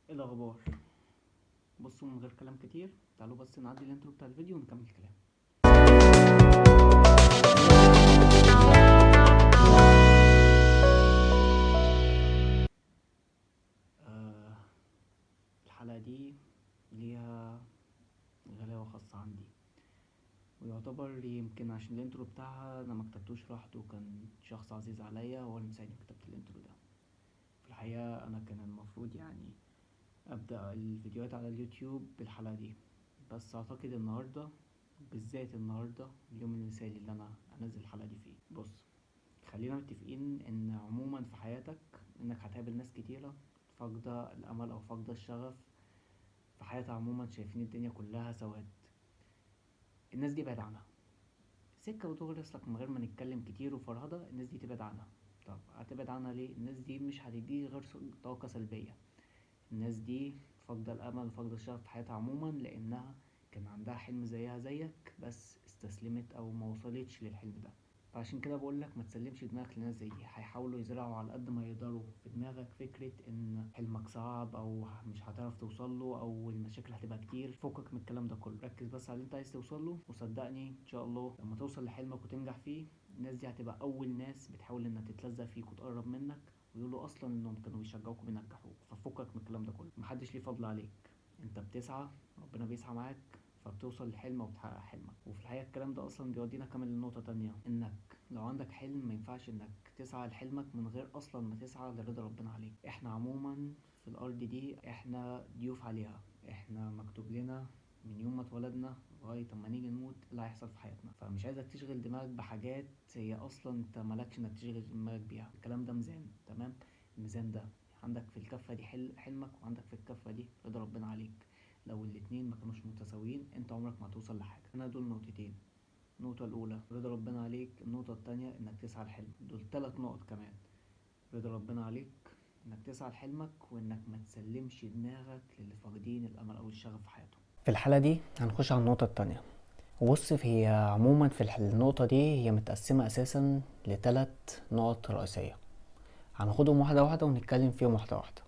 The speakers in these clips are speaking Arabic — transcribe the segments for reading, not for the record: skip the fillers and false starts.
ايه الاخبار؟ بصوا، من غير كلام كتير تعالوا بس نعدي الانترو بتاع الفيديو ونكمل كلام. آه الحلقة دي ليها غلاوة خاصة عندي، ويعتبر يمكن عشان الانترو بتاعها انا مكتبتوش لوحده، كان شخص عزيز عليا هو اللي مساعدني كتابة الانترو ده. في الحقيقة انا كان المفروض ابدأ الفيديوهات على اليوتيوب بالحلقة دي، بس اعتقد النهاردة، بالذات النهاردة، اليوم المثالي اللي انا انزل الحلقة دي فيه. بص، خلينا متفقين ان عموما في حياتك انك هتقابل ناس كتيرة فاقدة الامل او فاقدة الشغف في حياتها، عموما شايفين الدنيا كلها سواد. الناس دي بعد عنها، سكة وتغرس لك من غير ما نتكلم كتير وفرهدة. الناس دي تبعد عنها. طب هتبعد عنها ليه؟ الناس دي مش هتديك غير طاقة سلبية. الناس دي فاقدة الامل وفاقدة الشغف في حياتها عموما، لانها كان عندها حلم زيها زيك بس استسلمت او ما وصلتش للحلم ده. فعشان كده بقولك ما تسلمش دماغك لناس زي دي. هيحاولوا يزرعوا على قد ما يقدروا في دماغك فكرة ان حلمك صعب او مش هتعرف توصله او المشاكل هتبقى كتير. فكك من الكلام ده كله، ركز بس على اللي انت عايز توصله، وصدقني ان شاء الله لما توصل لحلمك وتنجح فيه، الناس دي هتبقى اول ناس بتحاول انها تتلزق فيك وتقرب منك، ويقولوا اصلا انهم كانوا بيشجعوك وبينجحوك. ففكك من الكلام ده كله، محدش ليه فضل عليك. انت بتسعى، ربنا بيسعى معاك، فبتوصل لحلم وبتحقق حلمك. وفي الحقيقة الكلام ده اصلا بيودينا كمان لنقطة تانية، انك لو عندك حلم ما ينفعش انك تسعى لحلمك من غير اصلا ما تسعى لرضا ربنا عليك. احنا عموما في الارض دي احنا ضيوف عليها، احنا مكتوب لنا من يوم ما اتولدنا لغاية اما نيجي نموت اللي هيحصل في حياتنا. فمش عايزك تشغل دماغك بحاجات هي اصلا انت مالكش انك تشغل دماغك بيها. الكلام ده ميزان، تمام؟ الميزان ده عندك في الكفة دي حلمك، وعندك في الكفة دي رضا ربنا عليك. لو الاتنين ما كانوش متساويين انت عمرك ما هتوصل لحاجة. انا دول نقطتين: النقطة الأولى رضا ربنا عليك، النقطة التانية إنك تسعى لحلمك. دول 3 نقط كمان: رضا ربنا عليك، إنك تسعى لحلمك، وإنك ما تسلمش دماغك للي فاقدين الأمل أو الشغف في حياتهم. في الحالة دي هنخش على النقطة التانية. وبص، هي عموما في النقطة دي هي متقسمة أساسا ل3 نقط رئيسية. هناخدهم واحدة واحدة ونتكلم فيهم واحدة واحدة.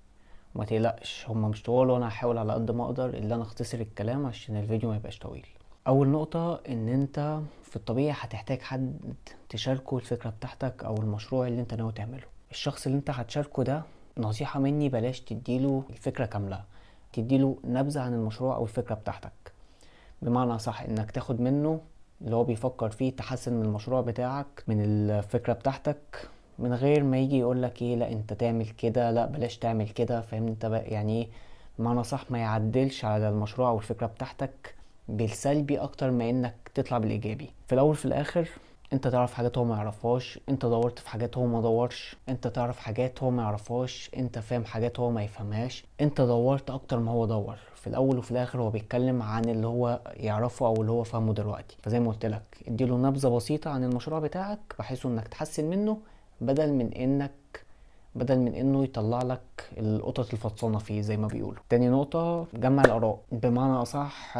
وما تقلقش، هما مش طوال، وانا هحاول على قد ما اقدر ان انا اختصر الكلام عشان الفيديو ما يبقاش طويل. اول نقطة ان انت في الطبيعي هتحتاج حد تشاركه الفكرة بتاعتك او المشروع اللي انت ناوي تعمله. الشخص اللي انت هتشاركه ده، نصيحة مني بلاش تديله الفكرة كاملة، تديله نبذة عن المشروع او الفكرة بتاعتك. بمعنى صح انك تاخد منه اللي هو بيفكر فيه، تحسن من المشروع بتاعك، من الفكرة بتاعتك، من غير ما يجي يقولك ايه لا انت تعمل كده، لا بلاش تعمل كده. فاهمني انت بقى يعني ايه؟ بمعنى صح ما يعدلش على المشروع او الفكرة بتاعتك بالسلبي اكتر ما انك تطلع بالايجابي. في الاول في الاخر انت تعرف حاجات هو ما يعرفهاش، انت دورت في حاجات هو ما دورش، انت تعرف حاجات هو ما يعرفهاش، انت فاهم حاجات هو ما يفهمهاش، انت دورت اكتر ما هو دور. في الاول وفي الاخر هو بيتكلم عن اللي هو يعرفه او اللي هو فاهمه دلوقتي. فزي ما قلت لك اديله نبذة بسيطة عن المشروع بتاعك بحيث انك تحسن منه، بدل من انه يطلع لك القطط الفطسانه فيه زي ما بيقولوا. تاني نقطه جمع الاراء. بمعنى اصح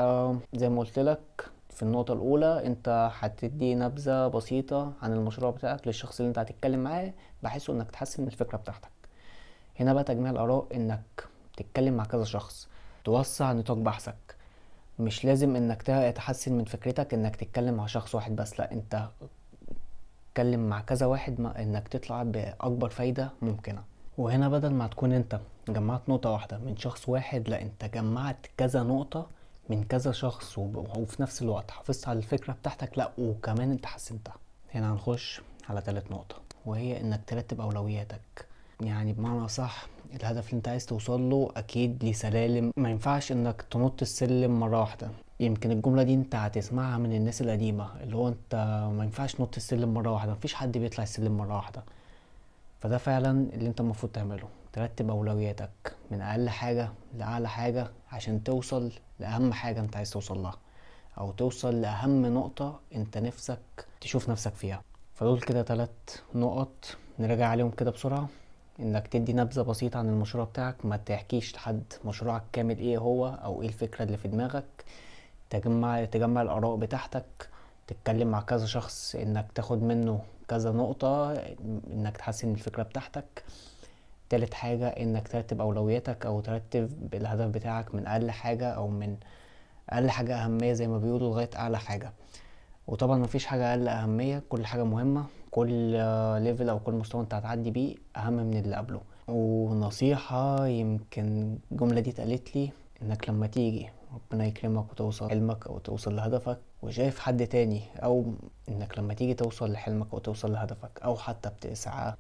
زي ما قلت لك في النقطه الاولى، انت هتدي نبذه بسيطه عن المشروع بتاعك للشخص اللي انت هتتكلم معاه بحيث انك تحسن من الفكره بتاعتك. هنا بقى تجميع الاراء، انك تتكلم مع كذا شخص، توسع نطاق بحثك. مش لازم انك تحسن من فكرتك انك تتكلم مع شخص واحد بس، لا انت اتكلم مع كذا واحد انك تطلع باكبر فايدة ممكنة. وهنا بدل ما تكون انت جمعت نقطة واحدة من شخص واحد، لا انت جمعت كذا نقطة من كذا شخص، وفي نفس الوقت حافظت على الفكرة بتاعتك، لا وكمان انت حسنتها. هنا هنخش على تالت نقطة، وهي انك ترتب اولوياتك. يعني بمعنى صح الهدف اللي انت عايز توصل له اكيد ليه سلالم، ما ينفعش انك تنط السلم مرة واحدة. يمكن الجملة دي انت هتسمعها من الناس القديمة، اللي هو انت ما ينفعش تنط السلم مرة واحدة، مفيش حد بيطلع السلم مرة واحدة. فده فعلا اللي انت المفروض تعمله، ترتب اولوياتك من اقل حاجة لاعلى حاجة عشان توصل لاهم حاجة انت عايز توصل لها، او توصل لاهم نقطة انت نفسك تشوف نفسك فيها. فدول كده 3 نقط نراجع عليهم كده بسرعة. انك تدي نبذة بسيطة عن المشروع بتاعك، ما تحكيش لحد مشروعك كامل ايه هو او ايه الفكرة اللي في دماغك. تجمع الاراء بتاعتك، تتكلم مع كذا شخص انك تاخد منه كذا نقطة انك تحسن الفكرة بتاعتك. تالت حاجة انك ترتب اولوياتك او ترتب الهدف بتاعك من اقل حاجة او من اقل حاجة اهمية زي ما بيقولوا لغاية اعلى حاجة. وطبعا مفيش حاجة اقل اهمية، كل حاجة مهمة، كل ليفل او كل مستوى انت هتعدي بيه اهم من اللي قبله. ونصيحة يمكن الجملة دي اتقالت لي، انك لما تيجي ربنا يكرمك وتوصل حلمك او توصل لهدفك وشايف حد تاني، او انك لما تيجي توصل لحلمك او توصل لهدفك او حتى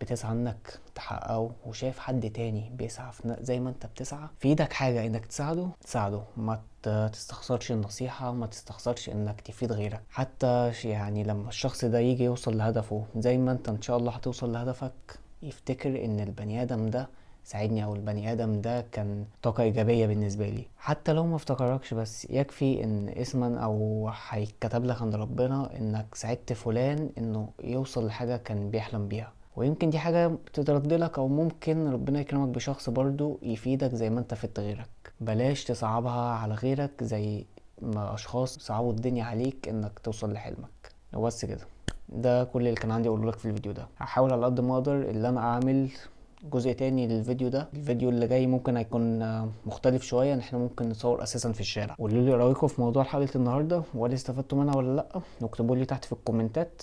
بتسعى انك تحققه وشايف حد تاني بيسعى زي ما انت بتسعى، في ايدك حاجة انك تساعده. ما تستخسرش النصيحة، ما تستخسرش انك تفيد غيرك. حتى يعني لما الشخص ده يجي يوصل لهدفه زي ما انت ان شاء الله هتوصل لهدفك، يفتكر ان البني ادم ده ساعدني او البني ادم ده كان طاقة ايجابية بالنسبة لي. حتى لو ما افتكركش، بس يكفي ان اسما او هيتكتب لك عند ربنا انك ساعدت فلان انه يوصل لحاجة كان بيحلم بيها. ويمكن دي حاجة بتترد لك، او ممكن ربنا يكرمك بشخص برضو يفيدك زي ما انت فدت غيرك. بلاش تصعبها على غيرك زي ما اشخاص صعبوا الدنيا عليك انك توصل لحلمك. وبس كده، ده كل اللي كان عندي اقوله لك في الفيديو ده. هحاول على قد ما اقدر اللي انا اعمل جزء تاني للفيديو ده. الفيديو اللي جاي ممكن هيكون مختلف شويه، ان احنا ممكن نصور اساسا في الشارع. قولوا لي رايكم في موضوع حلقه النهارده، وهل استفدتوا منها ولا لا؟ واكتبوا لي تحت في الكومنتات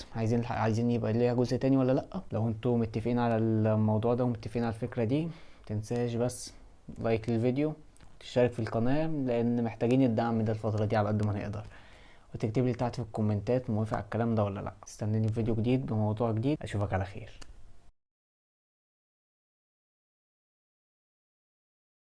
عايزين يبقى ليها جزء تاني ولا لا. لو انتوا متفقين على الموضوع ده ومتفقين على الفكره دي، متنساش بس لايك للفيديو، تشترك في القناه لان محتاجين الدعم ده الفتره دي على قد ما نقدر، وتكتب لي تحت في الكومنتات موافق على الكلام ده ولا لا. استناني في فيديو جديد بموضوع جديد، اشوفك على خير.